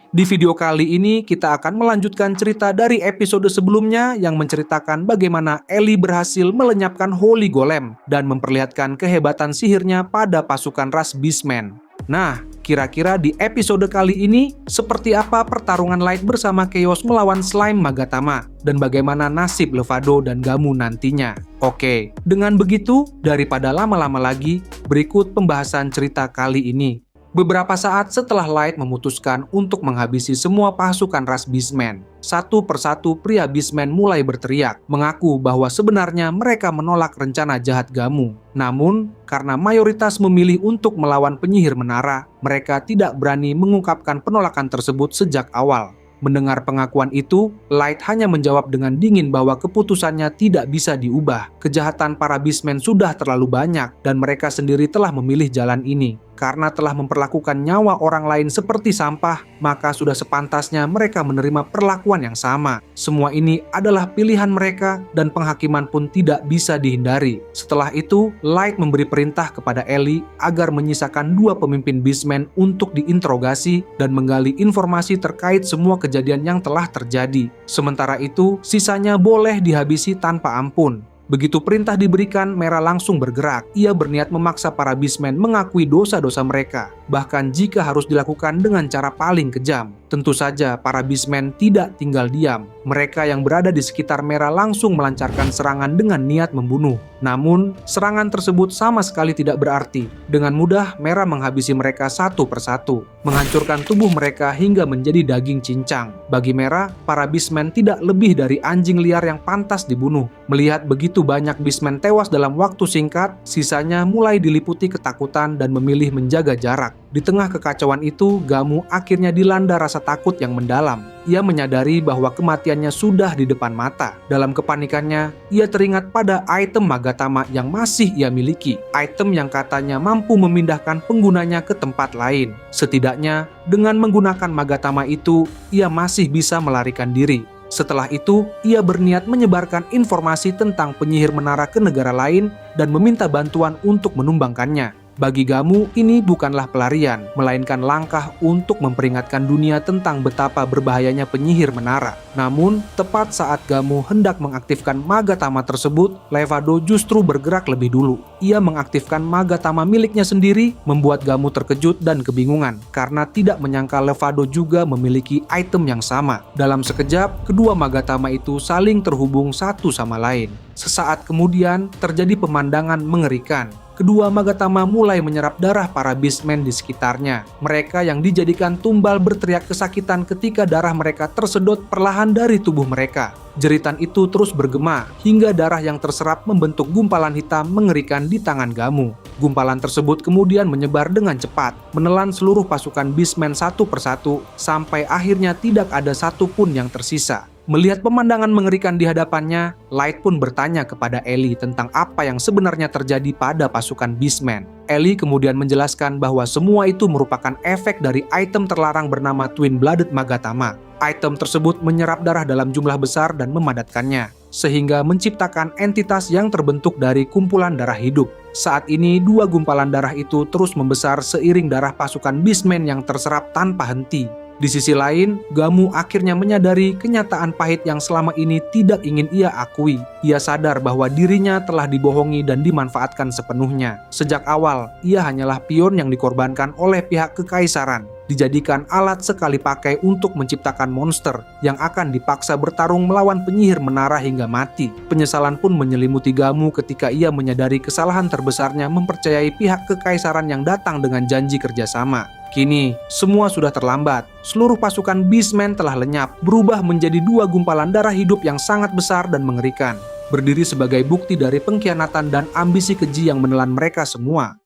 Di video kali ini kita akan melanjutkan cerita dari episode sebelumnya yang menceritakan bagaimana Ellie berhasil melenyapkan Holy Golem dan memperlihatkan kehebatan sihirnya pada pasukan ras Beastmen. Nah, kira-kira di episode kali ini seperti apa pertarungan Light bersama Chaos melawan Slime Magatama dan bagaimana nasib Levado dan Gamu nantinya? Oke, dengan begitu daripada lama-lama lagi, berikut pembahasan cerita kali ini. Beberapa saat setelah Light memutuskan untuk menghabisi semua pasukan ras Beastmen, satu persatu pria Beastmen mulai berteriak, mengaku bahwa sebenarnya mereka menolak rencana jahat Gamu. Namun, karena mayoritas memilih untuk melawan penyihir menara, mereka tidak berani mengungkapkan penolakan tersebut sejak awal. Mendengar pengakuan itu, Light hanya menjawab dengan dingin bahwa keputusannya tidak bisa diubah. Kejahatan para Beastmen sudah terlalu banyak dan mereka sendiri telah memilih jalan ini. Karena telah memperlakukan nyawa orang lain seperti sampah, maka sudah sepantasnya mereka menerima perlakuan yang sama. Semua ini adalah pilihan mereka dan penghakiman pun tidak bisa dihindari. Setelah itu, Light memberi perintah kepada Ellie agar menyisakan dua pemimpin Beastmen untuk diinterogasi dan menggali informasi terkait semua kejadian yang telah terjadi. Sementara itu, sisanya boleh dihabisi tanpa ampun. Begitu perintah diberikan, Mera langsung bergerak. Ia berniat memaksa para Beastmen mengakui dosa-dosa mereka, bahkan jika harus dilakukan dengan cara paling kejam. Tentu saja para Beastmen tidak tinggal diam. Mereka yang berada di sekitar Mera langsung melancarkan serangan dengan niat membunuh. Namun, serangan tersebut sama sekali tidak berarti. Dengan mudah, Mera menghabisi mereka satu persatu, menghancurkan tubuh mereka hingga menjadi daging cincang. Bagi Mera, para Beastmen tidak lebih dari anjing liar yang pantas dibunuh. Melihat begitu banyak Beastmen tewas dalam waktu singkat, sisanya mulai diliputi ketakutan dan memilih menjaga jarak. Di tengah kekacauan itu, Gamu akhirnya dilanda rasa takut yang mendalam. Ia menyadari bahwa kematiannya sudah di depan mata. Dalam kepanikannya, ia teringat pada item Magatama yang masih ia miliki. Item yang katanya mampu memindahkan penggunanya ke tempat lain. Setidaknya, dengan menggunakan Magatama itu, ia masih bisa melarikan diri. Setelah itu, ia berniat menyebarkan informasi tentang penyihir menara ke negara lain dan meminta bantuan untuk menumbangkannya. Bagi Gamu, ini bukanlah pelarian, melainkan langkah untuk memperingatkan dunia tentang betapa berbahayanya penyihir menara. Namun, tepat saat Gamu hendak mengaktifkan Magatama tersebut, Levado justru bergerak lebih dulu. Ia mengaktifkan Magatama miliknya sendiri, membuat Gamu terkejut dan kebingungan, karena tidak menyangka Levado juga memiliki item yang sama. Dalam sekejap, kedua Magatama itu saling terhubung satu sama lain. Sesaat kemudian, terjadi pemandangan mengerikan. Kedua Magatama mulai menyerap darah para Beastmen di sekitarnya. Mereka yang dijadikan tumbal berteriak kesakitan ketika darah mereka tersedot perlahan dari tubuh mereka. Jeritan itu terus bergema, hingga darah yang terserap membentuk gumpalan hitam mengerikan di tangan Gamu. Gumpalan tersebut kemudian menyebar dengan cepat, menelan seluruh pasukan Beastmen satu persatu, sampai akhirnya tidak ada satupun yang tersisa. Melihat pemandangan mengerikan di hadapannya, Light pun bertanya kepada Ellie tentang apa yang sebenarnya terjadi pada pasukan Beastmen. Ellie kemudian menjelaskan bahwa semua itu merupakan efek dari item terlarang bernama Twin-Blooded Magatama. Item tersebut menyerap darah dalam jumlah besar dan memadatkannya, sehingga menciptakan entitas yang terbentuk dari kumpulan darah hidup. Saat ini, dua gumpalan darah itu terus membesar seiring darah pasukan Beastmen yang terserap tanpa henti. Di sisi lain, Gamu akhirnya menyadari kenyataan pahit yang selama ini tidak ingin ia akui. Ia sadar bahwa dirinya telah dibohongi dan dimanfaatkan sepenuhnya. Sejak awal, ia hanyalah pion yang dikorbankan oleh pihak kekaisaran, dijadikan alat sekali pakai untuk menciptakan monster yang akan dipaksa bertarung melawan penyihir menara hingga mati. Penyesalan pun menyelimuti Gamu ketika ia menyadari kesalahan terbesarnya mempercayai pihak kekaisaran yang datang dengan janji kerjasama. Kini, semua sudah terlambat. Seluruh pasukan Beastmen telah lenyap, berubah menjadi dua gumpalan darah hidup yang sangat besar dan mengerikan, berdiri sebagai bukti dari pengkhianatan dan ambisi keji yang menelan mereka semua.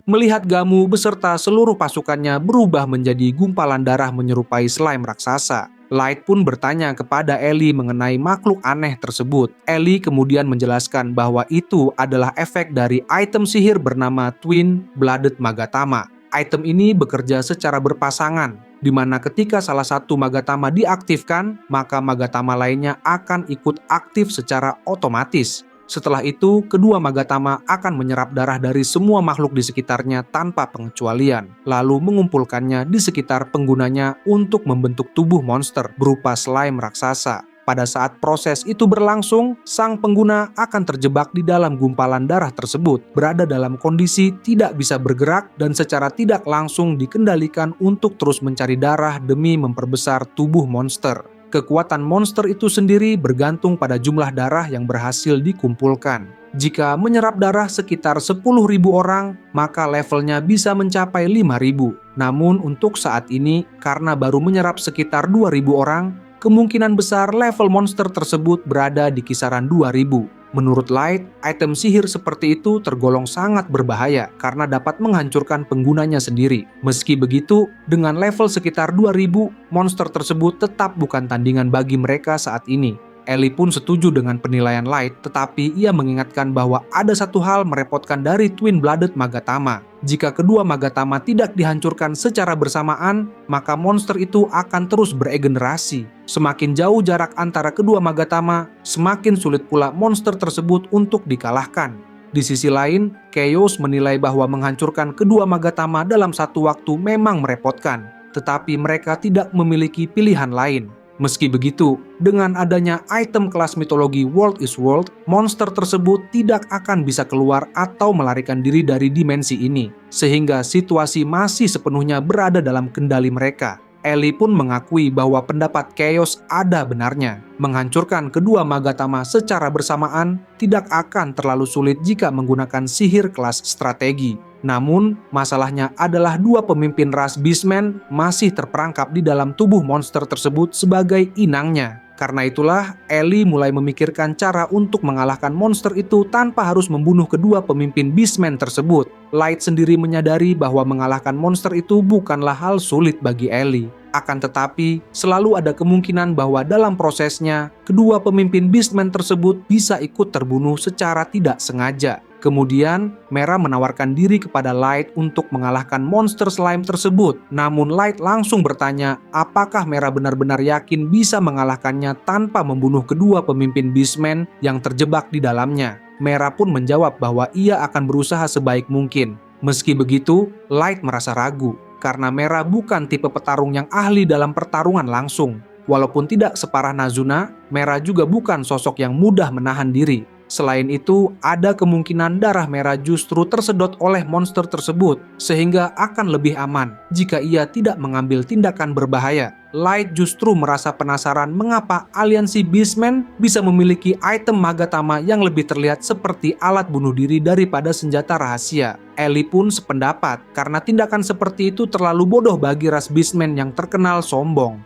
Melihat Gamu beserta seluruh pasukannya berubah menjadi gumpalan darah menyerupai slime raksasa, Light pun bertanya kepada Ellie mengenai makhluk aneh tersebut. Ellie kemudian menjelaskan bahwa itu adalah efek dari item sihir bernama Twin-Blooded Magatama. Item ini bekerja secara berpasangan, di mana ketika salah satu Magatama diaktifkan, maka Magatama lainnya akan ikut aktif secara otomatis. Setelah itu, kedua Magatama akan menyerap darah dari semua makhluk di sekitarnya tanpa pengecualian, lalu mengumpulkannya di sekitar penggunanya untuk membentuk tubuh monster berupa slime raksasa. Pada saat proses itu berlangsung, sang pengguna akan terjebak di dalam gumpalan darah tersebut, berada dalam kondisi tidak bisa bergerak dan secara tidak langsung dikendalikan untuk terus mencari darah demi memperbesar tubuh monster. Kekuatan monster itu sendiri bergantung pada jumlah darah yang berhasil dikumpulkan. Jika menyerap darah sekitar 10.000 orang, maka levelnya bisa mencapai 5.000. Namun untuk saat ini, karena baru menyerap sekitar 2.000 orang, kemungkinan besar level monster tersebut berada di kisaran 2.000. Menurut Light, item sihir seperti itu tergolong sangat berbahaya karena dapat menghancurkan penggunanya sendiri. Meski begitu, dengan level sekitar 2000, monster tersebut tetap bukan tandingan bagi mereka saat ini. Ellie pun setuju dengan penilaian Light, tetapi ia mengingatkan bahwa ada satu hal merepotkan dari Twin-Blooded Magatama. Jika kedua Magatama tidak dihancurkan secara bersamaan, maka monster itu akan terus beregenerasi. Semakin jauh jarak antara kedua Magatama, semakin sulit pula monster tersebut untuk dikalahkan. Di sisi lain, Chaos menilai bahwa menghancurkan kedua Magatama dalam satu waktu memang merepotkan, tetapi mereka tidak memiliki pilihan lain. Meski begitu, dengan adanya item kelas mitologi World is World, monster tersebut tidak akan bisa keluar atau melarikan diri dari dimensi ini, sehingga situasi masih sepenuhnya berada dalam kendali mereka. Ellie pun mengakui bahwa pendapat Chaos ada benarnya. Menghancurkan kedua Magatama secara bersamaan tidak akan terlalu sulit jika menggunakan sihir kelas strategi. Namun, masalahnya adalah dua pemimpin ras Beastmen masih terperangkap di dalam tubuh monster tersebut sebagai inangnya. Karena itulah, Ellie mulai memikirkan cara untuk mengalahkan monster itu tanpa harus membunuh kedua pemimpin Beastmen tersebut. Light sendiri menyadari bahwa mengalahkan monster itu bukanlah hal sulit bagi Ellie. Akan tetapi, selalu ada kemungkinan bahwa dalam prosesnya, kedua pemimpin Beastmen tersebut bisa ikut terbunuh secara tidak sengaja. Kemudian, Mera menawarkan diri kepada Light untuk mengalahkan monster slime tersebut. Namun Light langsung bertanya, apakah Mera benar-benar yakin bisa mengalahkannya tanpa membunuh kedua pemimpin Beastmen yang terjebak di dalamnya. Mera pun menjawab bahwa ia akan berusaha sebaik mungkin. Meski begitu, Light merasa ragu, karena Mera bukan tipe petarung yang ahli dalam pertarungan langsung. Walaupun tidak separah Nazuna, Mera juga bukan sosok yang mudah menahan diri. Selain itu, ada kemungkinan darah Mera justru tersedot oleh monster tersebut, sehingga akan lebih aman jika ia tidak mengambil tindakan berbahaya. Light justru merasa penasaran mengapa aliansi Beastmen bisa memiliki item Magatama yang lebih terlihat seperti alat bunuh diri daripada senjata rahasia. Ellie pun sependapat karena tindakan seperti itu terlalu bodoh bagi ras Beastmen yang terkenal sombong.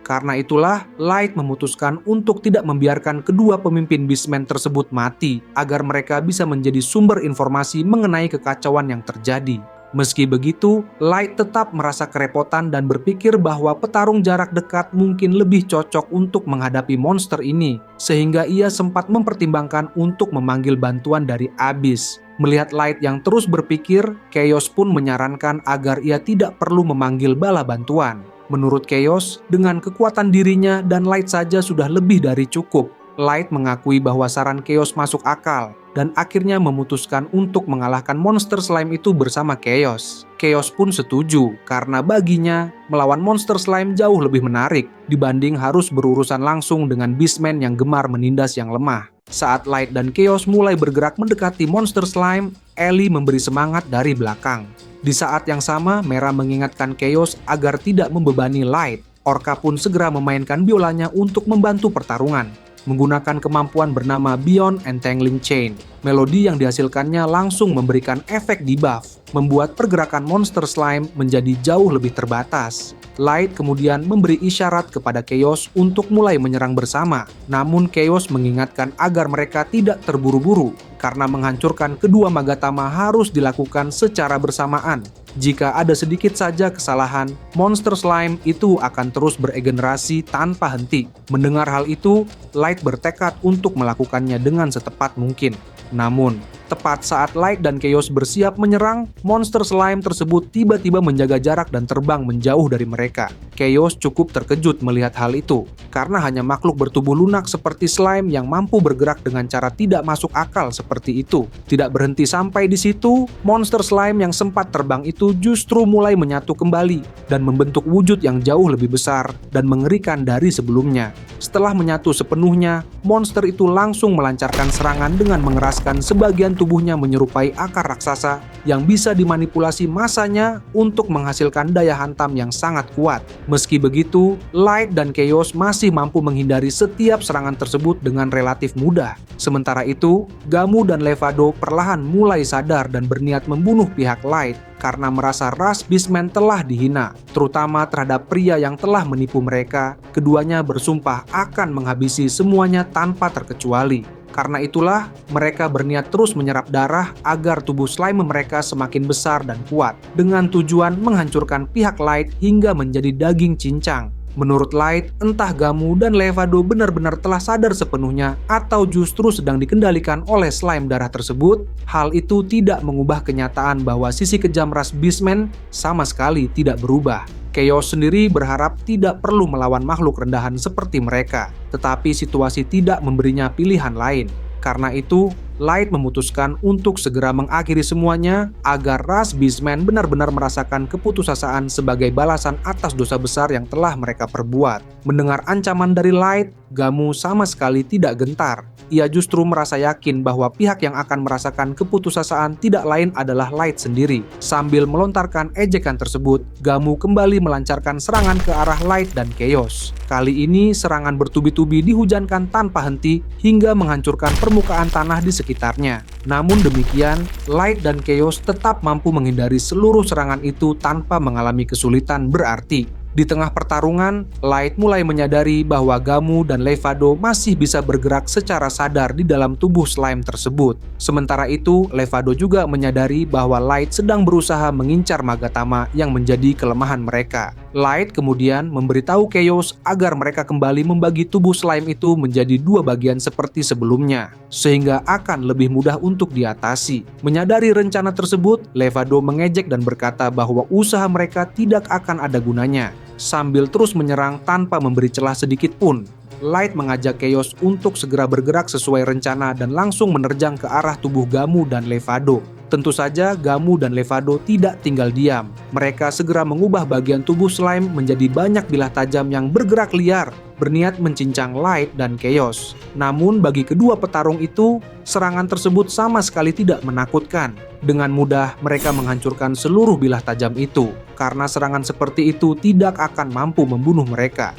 Karena itulah, Light memutuskan untuk tidak membiarkan kedua pemimpin Beastmen tersebut mati, agar mereka bisa menjadi sumber informasi mengenai kekacauan yang terjadi. Meski begitu, Light tetap merasa kerepotan dan berpikir bahwa petarung jarak dekat mungkin lebih cocok untuk menghadapi monster ini, sehingga ia sempat mempertimbangkan untuk memanggil bantuan dari Abyss. Melihat Light yang terus berpikir, Chaos pun menyarankan agar ia tidak perlu memanggil bala bantuan. Menurut Chaos, dengan kekuatan dirinya dan Light saja sudah lebih dari cukup. Light mengakui bahwa saran Chaos masuk akal, dan akhirnya memutuskan untuk mengalahkan monster slime itu bersama Chaos. Chaos pun setuju, karena baginya, melawan monster slime jauh lebih menarik, dibanding harus berurusan langsung dengan Beastmen yang gemar menindas yang lemah. Saat Light dan Chaos mulai bergerak mendekati monster slime, Ellie memberi semangat dari belakang. Di saat yang sama, Mera mengingatkan Chaos agar tidak membebani Light. Orca pun segera memainkan biolanya untuk membantu pertarungan, menggunakan kemampuan bernama Beyond Entangling Chain. Melodi yang dihasilkannya langsung memberikan efek debuff, membuat pergerakan monster slime menjadi jauh lebih terbatas. Light kemudian memberi isyarat kepada Chaos untuk mulai menyerang bersama. Namun Chaos mengingatkan agar mereka tidak terburu-buru, karena menghancurkan kedua Magatama harus dilakukan secara bersamaan. Jika ada sedikit saja kesalahan, monster slime itu akan terus beregenerasi tanpa henti. Mendengar hal itu, Light bertekad untuk melakukannya dengan setepat mungkin. Namun, Tepat saat Light dan Chaos bersiap menyerang, monster slime tersebut tiba-tiba menjaga jarak dan terbang menjauh dari mereka. Chaos cukup terkejut melihat hal itu, karena hanya makhluk bertubuh lunak seperti slime yang mampu bergerak dengan cara tidak masuk akal seperti itu. Tidak berhenti sampai di situ, monster slime yang sempat terbang itu justru mulai menyatu kembali dan membentuk wujud yang jauh lebih besar dan mengerikan dari sebelumnya. Setelah menyatu sepenuhnya, monster itu langsung melancarkan serangan dengan mengeraskan sebagian tubuhnya menyerupai akar raksasa yang bisa dimanipulasi massanya untuk menghasilkan daya hantam yang sangat kuat. Meski begitu, Light dan Chaos masih mampu menghindari setiap serangan tersebut dengan relatif mudah. Sementara itu, Gamu dan Levado perlahan mulai sadar dan berniat membunuh pihak Light karena merasa ras Beastman telah dihina, terutama terhadap pria yang telah menipu mereka. Keduanya bersumpah akan menghabisi semuanya tanpa terkecuali. Karena itulah, mereka berniat terus menyerap darah agar tubuh slime mereka semakin besar dan kuat, dengan tujuan menghancurkan pihak Light hingga menjadi daging cincang. Menurut Light, entah Gamu dan Levado benar-benar telah sadar sepenuhnya atau justru sedang dikendalikan oleh slime darah tersebut, hal itu tidak mengubah kenyataan bahwa sisi kejam ras Beastman sama sekali tidak berubah. Chaos sendiri berharap tidak perlu melawan makhluk rendahan seperti mereka, tetapi situasi tidak memberinya pilihan lain. Karena itu, Light memutuskan untuk segera mengakhiri semuanya agar ras Beastman benar-benar merasakan keputusasaan sebagai balasan atas dosa besar yang telah mereka perbuat. Mendengar ancaman dari Light, Gamu sama sekali tidak gentar. Ia justru merasa yakin bahwa pihak yang akan merasakan keputusasaan tidak lain adalah Light sendiri. Sambil melontarkan ejekan tersebut, Gamu kembali melancarkan serangan ke arah Light dan Chaos. Kali ini serangan bertubi-tubi dihujankan tanpa henti hingga menghancurkan permukaan tanah di sekitarnya. Namun demikian, Light dan Chaos tetap mampu menghindari seluruh serangan itu tanpa mengalami kesulitan berarti. Di tengah pertarungan, Light mulai menyadari bahwa Gamu dan Levado masih bisa bergerak secara sadar di dalam tubuh slime tersebut. Sementara itu, Levado juga menyadari bahwa Light sedang berusaha mengincar Magatama yang menjadi kelemahan mereka. Light kemudian memberitahu Chaos agar mereka kembali membagi tubuh slime itu menjadi dua bagian seperti sebelumnya, sehingga akan lebih mudah untuk diatasi. Menyadari rencana tersebut, Levado mengejek dan berkata bahwa usaha mereka tidak akan ada gunanya, sambil terus menyerang tanpa memberi celah sedikit pun. Light mengajak Chaos untuk segera bergerak sesuai rencana dan langsung menerjang ke arah tubuh Gamu dan Levado. Tentu saja Gamu dan Levado tidak tinggal diam. Mereka segera mengubah bagian tubuh slime menjadi banyak bilah tajam yang bergerak liar, berniat mencincang Light dan Chaos. Namun bagi kedua petarung itu, serangan tersebut sama sekali tidak menakutkan. Dengan mudah mereka menghancurkan seluruh bilah tajam itu, karena serangan seperti itu tidak akan mampu membunuh mereka.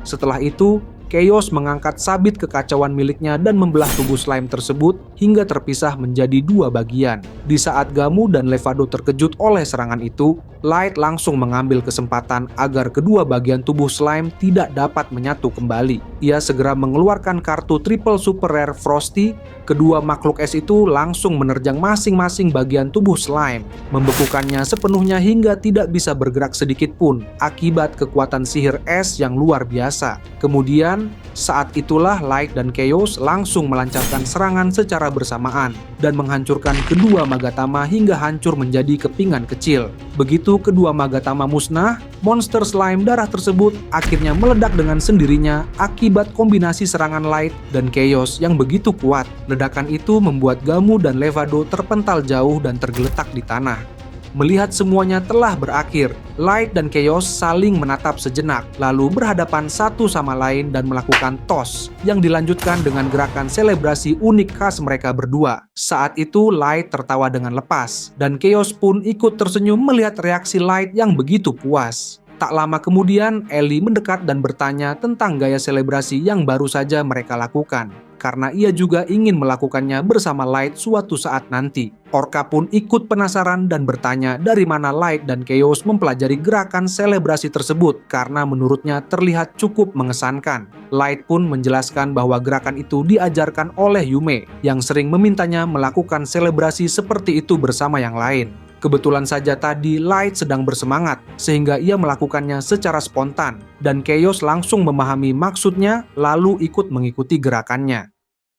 Setelah itu, Chaos mengangkat sabit kekacauan miliknya dan membelah tubuh slime tersebut hingga terpisah menjadi dua bagian. Di saat Gamu dan Levado terkejut oleh serangan itu, Light langsung mengambil kesempatan agar kedua bagian tubuh slime tidak dapat menyatu kembali. Ia segera mengeluarkan kartu triple super rare Frosty. Kedua makhluk es itu langsung menerjang masing-masing bagian tubuh slime, membekukannya sepenuhnya hingga tidak bisa bergerak sedikit pun akibat kekuatan sihir es yang luar biasa. Kemudian, saat itulah Light dan Chaos langsung melancarkan serangan secara bersamaan dan menghancurkan kedua Magatama hingga hancur menjadi kepingan kecil. Begitu kedua Magatama musnah, monster slime darah tersebut akhirnya meledak dengan sendirinya akibat kombinasi serangan Light dan Chaos yang begitu kuat. Ledakan itu membuat Gamu dan Levado terpental jauh dan tergeletak di tanah. Melihat semuanya telah berakhir, Light dan Chaos saling menatap sejenak, lalu berhadapan satu sama lain dan melakukan toss, yang dilanjutkan dengan gerakan selebrasi unik khas mereka berdua. Saat itu Light tertawa dengan lepas, dan Chaos pun ikut tersenyum melihat reaksi Light yang begitu puas. Tak lama kemudian, Ellie mendekat dan bertanya tentang gaya selebrasi yang baru saja mereka lakukan, karena ia juga ingin melakukannya bersama Light suatu saat nanti. Orca pun ikut penasaran dan bertanya dari mana Light dan Chaos mempelajari gerakan selebrasi tersebut karena menurutnya terlihat cukup mengesankan. Light pun menjelaskan bahwa gerakan itu diajarkan oleh Yume yang sering memintanya melakukan selebrasi seperti itu bersama yang lain. Kebetulan saja tadi Light sedang bersemangat sehingga ia melakukannya secara spontan dan Chaos langsung memahami maksudnya lalu ikut mengikuti gerakannya.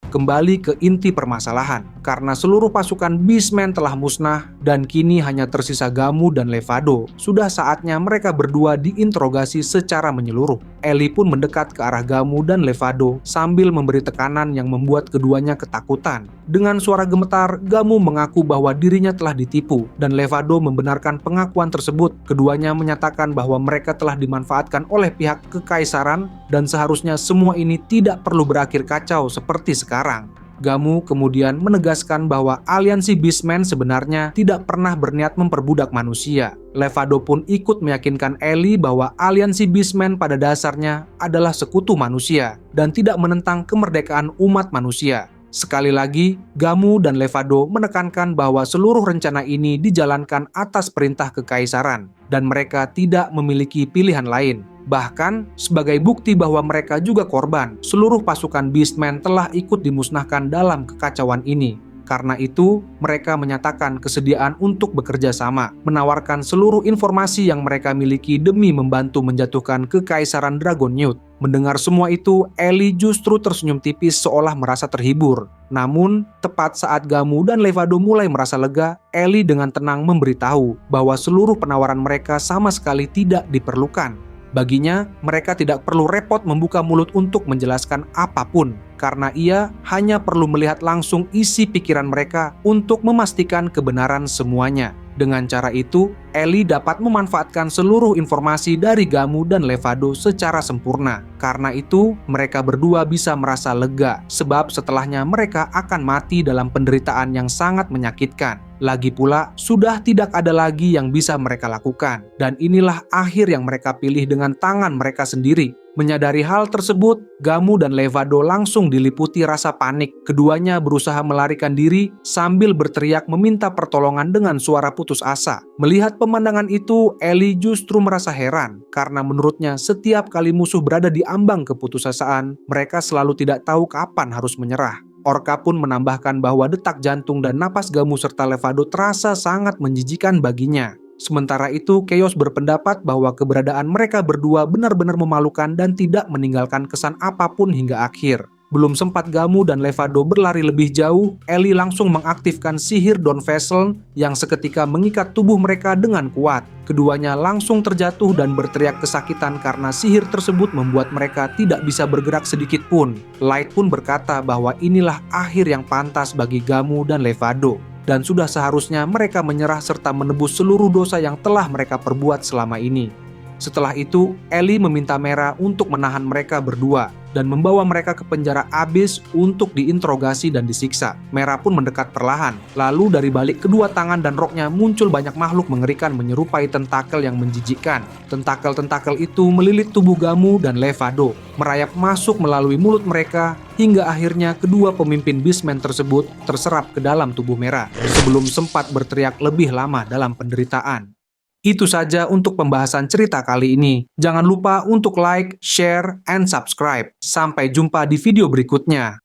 Kembali ke inti permasalahan, karena seluruh pasukan Beastman telah musnah dan kini hanya tersisa Gamu dan Levado, sudah saatnya mereka berdua diinterogasi secara menyeluruh. Ellie pun mendekat ke arah Gamu dan Levado sambil memberi tekanan yang membuat keduanya ketakutan. Dengan suara gemetar, Gamu mengaku bahwa dirinya telah ditipu dan Levado membenarkan pengakuan tersebut. Keduanya menyatakan bahwa mereka telah dimanfaatkan oleh pihak kekaisaran dan seharusnya semua ini tidak perlu berakhir kacau seperti sekarang. Gamu kemudian menegaskan bahwa aliansi Beastman sebenarnya tidak pernah berniat memperbudak manusia. Levado pun ikut meyakinkan Ellie bahwa aliansi Beastman pada dasarnya adalah sekutu manusia dan tidak menentang kemerdekaan umat manusia. Sekali lagi, Gamu dan Levado menekankan bahwa seluruh rencana ini dijalankan atas perintah kekaisaran dan mereka tidak memiliki pilihan lain. Bahkan, sebagai bukti bahwa mereka juga korban, seluruh pasukan Beastman telah ikut dimusnahkan dalam kekacauan ini. Karena itu, mereka menyatakan kesediaan untuk bekerja sama, menawarkan seluruh informasi yang mereka miliki demi membantu menjatuhkan kekaisaran Dragonute. Mendengar semua itu, Ellie justru tersenyum tipis seolah merasa terhibur. Namun, tepat saat Gamu dan Levado mulai merasa lega, Ellie dengan tenang memberitahu bahwa seluruh penawaran mereka sama sekali tidak diperlukan. Baginya, mereka tidak perlu repot membuka mulut untuk menjelaskan apapun, karena ia hanya perlu melihat langsung isi pikiran mereka untuk memastikan kebenaran semuanya. Dengan cara itu, Ellie dapat memanfaatkan seluruh informasi dari Gamu dan Levado secara sempurna. Karena itu, mereka berdua bisa merasa lega, sebab setelahnya mereka akan mati dalam penderitaan yang sangat menyakitkan. Lagi pula, sudah tidak ada lagi yang bisa mereka lakukan. Dan inilah akhir yang mereka pilih dengan tangan mereka sendiri. Menyadari hal tersebut, Gamu dan Levado langsung diliputi rasa panik. Keduanya berusaha melarikan diri sambil berteriak meminta pertolongan dengan suara putus asa. Melihat pemandangan itu, Ellie justru merasa heran karena menurutnya setiap kali musuh berada di ambang keputusasaan, mereka selalu tidak tahu kapan harus menyerah. Orca pun menambahkan bahwa detak jantung dan napas Gamu serta Levado terasa sangat menjijikan baginya. Sementara itu, Chaos berpendapat bahwa keberadaan mereka berdua benar-benar memalukan dan tidak meninggalkan kesan apapun hingga akhir. Belum sempat Gamu dan Levado berlari lebih jauh, Ellie langsung mengaktifkan sihir Dawn Vessel yang seketika mengikat tubuh mereka dengan kuat. Keduanya langsung terjatuh dan berteriak kesakitan karena sihir tersebut membuat mereka tidak bisa bergerak sedikit pun. Light pun berkata bahwa inilah akhir yang pantas bagi Gamu dan Levado. Dan sudah seharusnya mereka menyerah serta menebus seluruh dosa yang telah mereka perbuat selama ini. Setelah itu, Ellie meminta Mera untuk menahan mereka berdua dan membawa mereka ke penjara Abyss untuk diinterogasi dan disiksa. Mera pun mendekat perlahan. Lalu dari balik kedua tangan dan roknya muncul banyak makhluk mengerikan menyerupai tentakel yang menjijikkan. Tentakel-tentakel itu melilit tubuh Gamu dan Levado, merayap masuk melalui mulut mereka, hingga akhirnya kedua pemimpin Beastman tersebut terserap ke dalam tubuh Mera sebelum sempat berteriak lebih lama dalam penderitaan. Itu saja untuk pembahasan cerita kali ini. Jangan lupa untuk like, share, and subscribe. Sampai jumpa di video berikutnya.